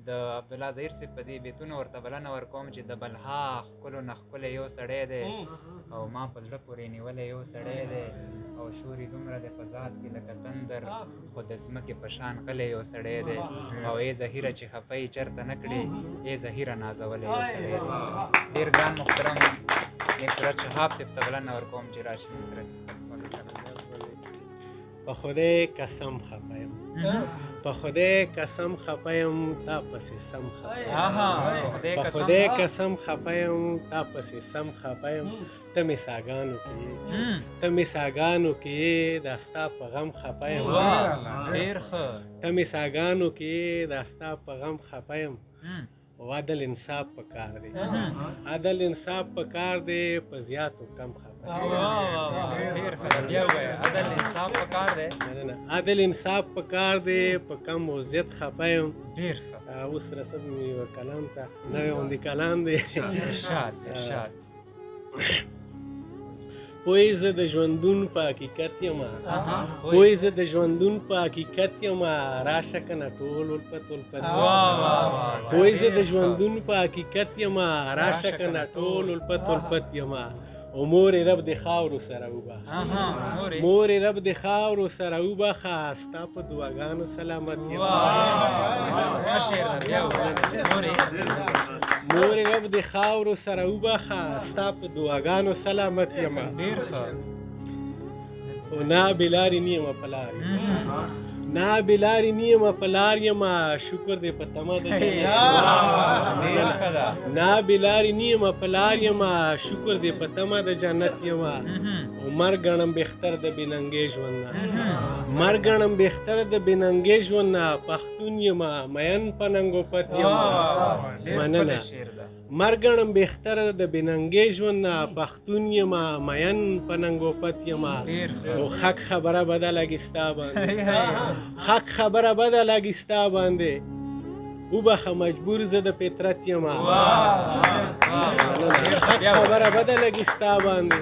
د عبدالله ظهیر صاحب په دې بیتونو ورته بلنه ورکوم چې د بلها ښکلو نه ښکلی یو سړی دی او ما په زړه پورې نیولی یو سړی دی او شور یې دومره دی په ذات کې لکه تندر خو د ځمکې په شان غلی یو سړی دی او ای ظهیره چې خفه یې چېرته نه کړې ای ظهیره نازولی یو سړی دی. ډېر ګران محترم نیک صورت شهاب صاحب ته بلنه ورکوم چې راشي سره په خدای قسم خفه یم په خدای قسم خفه یم تا پسې سم خفه یم په خدای قسم خفه یم تا پسې سم خفه یم ته مې ساګانو کې ته مې ساګانو کې دا ستا په غم خفه یم ډېر ښه ته مې ساګانو کې دا ستا په غم خفه یم او عدل انصاف پکار دی عدل انصاف پکار دی په زیاتو کم خفه ډېر ښه بیا ووایه عدل انصاف پکار دی عدل انصاف پکار دی په کم او زیات خفه یم ډېر ښه اوس رسد مې یوه کلام ته نوی غوندې کلام دی ارشاد ارشاد پوی زه د ژوندون په حقیقت یم پوی زه د ژوندون په حقیقت یم راشه که نه ټول الفت الفت پوی زه د ژوندون په حقیقت یم راشه که نه ټول الفت الفت یم او مور رب د خاورو سره وبخه مور رب د خاورو سره وبخه ستا په دعاګانو سلامت یم مور رب د خاورو سره وبخه ستا په دعاګانو سلامت یم ډېر ښه او نه بېلارې نه یم په لار نه بېلارې نه یم په لار یم شکر دی په تمه د نه بېلارې نه یم په لار یم شکر دی په تمه د جنت یم او مرګ ګڼم بهتر د بېننګې ژوند نه مرګ ګڼم بهتر د بېننګې ژوند نه پښتون یم مین په ننګ و پت یم مننه مرګ ګڼم بهتر د بېننګې ژوند نه پښتون یم مین په ننګ و پت یم او حق خبره بده لګي ستا باندې حق خبره بده لګي ستا باندې وبخه مجبور زه د فطرت یم حق خبره بده لګي ستا باندې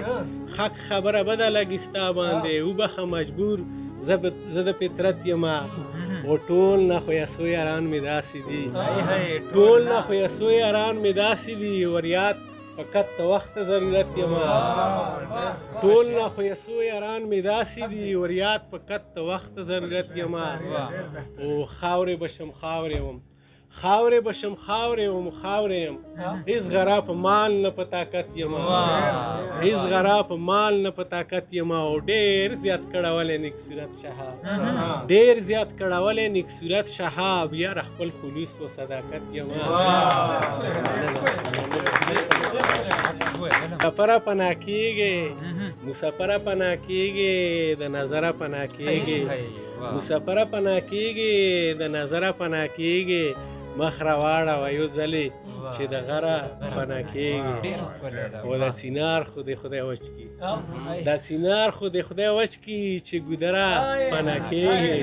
حق خبره بده لګي ستا باندې وبخه مجبور زه د فطرت یم او ټول نه خو یسو یاران مې داسې دي ټول نه خو یسو یاران مې داسې دي وریاد فقط د وخت ضرورت یم ټول نه خو یسو یاران مې داسې دي وریاد فقط د وخت ضرورت یم او خاورې بشم خاورې وم خاورې بشم خاورې وم خاورې یم هېڅ غرا په مال نه په طاقت یم هېڅ غرا په مال نه په طاقت یم او ډېر زیات کړولی نیک صورت شهاب ډېر زیات کړولی نیک صورت شهاب یاره خپل خلوص و صداقت یم مسافره پناه کېږې مسافره پناه کېږې د نظره پناه کېږې مسافره پناه کېږې د نظره پناه کېږې مخ راواړوه یو ځلې چې د غره پناه کېږې او د سینار خو د خدای وچ کړي د سینار خو د خدای وچ کړي چې ګودره پناه کېږې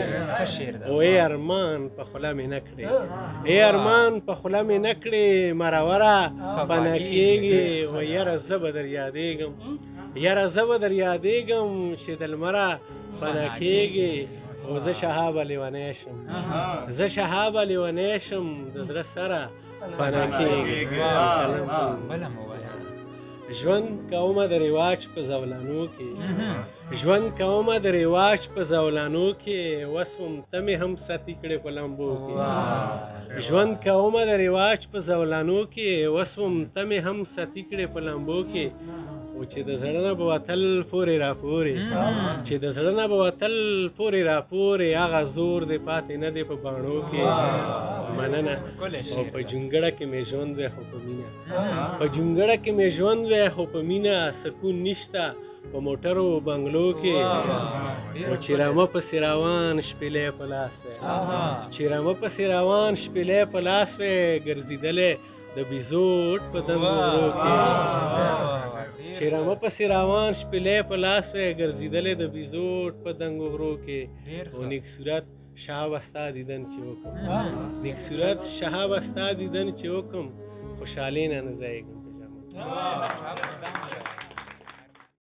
او ای ارمان په خوله مې نه کړې ای ارمان په خوله مې نه کړې مروره پناه کېږې او یاره زه به در یادېږم یاره زه به در یادېږم چې د لمره پناه کېږې او زه شهاب لیونی شم زه شهاب لیونی شم د زړه سره پناه کېږې ژوند کومه د رواج په زولانو کې ژوند کومه د رواج په زولانو کې وسوم ته مې هم ساتي کړې په لمبو کې ژوند کومه د رواج په زولانو کې وسوم ته مې هم ساتي کړې په لمبو کې او چې د زړه نه به وتل پورې راپورې چې د زړه نه به وتل پورې راپورې هغه زور دی پاتې نه دی په باڼو کې مننه او په جونګړه کې مې ژوند وی خو په مینه په جونګړه کې مې ژوند وی خو په مینه سکون نشته په موټرو بنګلو کې او چې رامه پسې روان شپېلی په لاس وی چې رامه پسې روان شپېلی په لاس وی ګرځېدلی د بیزوټ په دنګو غرو کې چې رامه پسې روان شپېلی په لاس وی ګرځېدلی د بیزوټ په دنګو غرو کې او نیک صورت شهاب ستا دیدن چې وکړم نیک صورت شهاب ستا دیدن چې وکړم خوشحالۍ نه نه ځایږم په جامه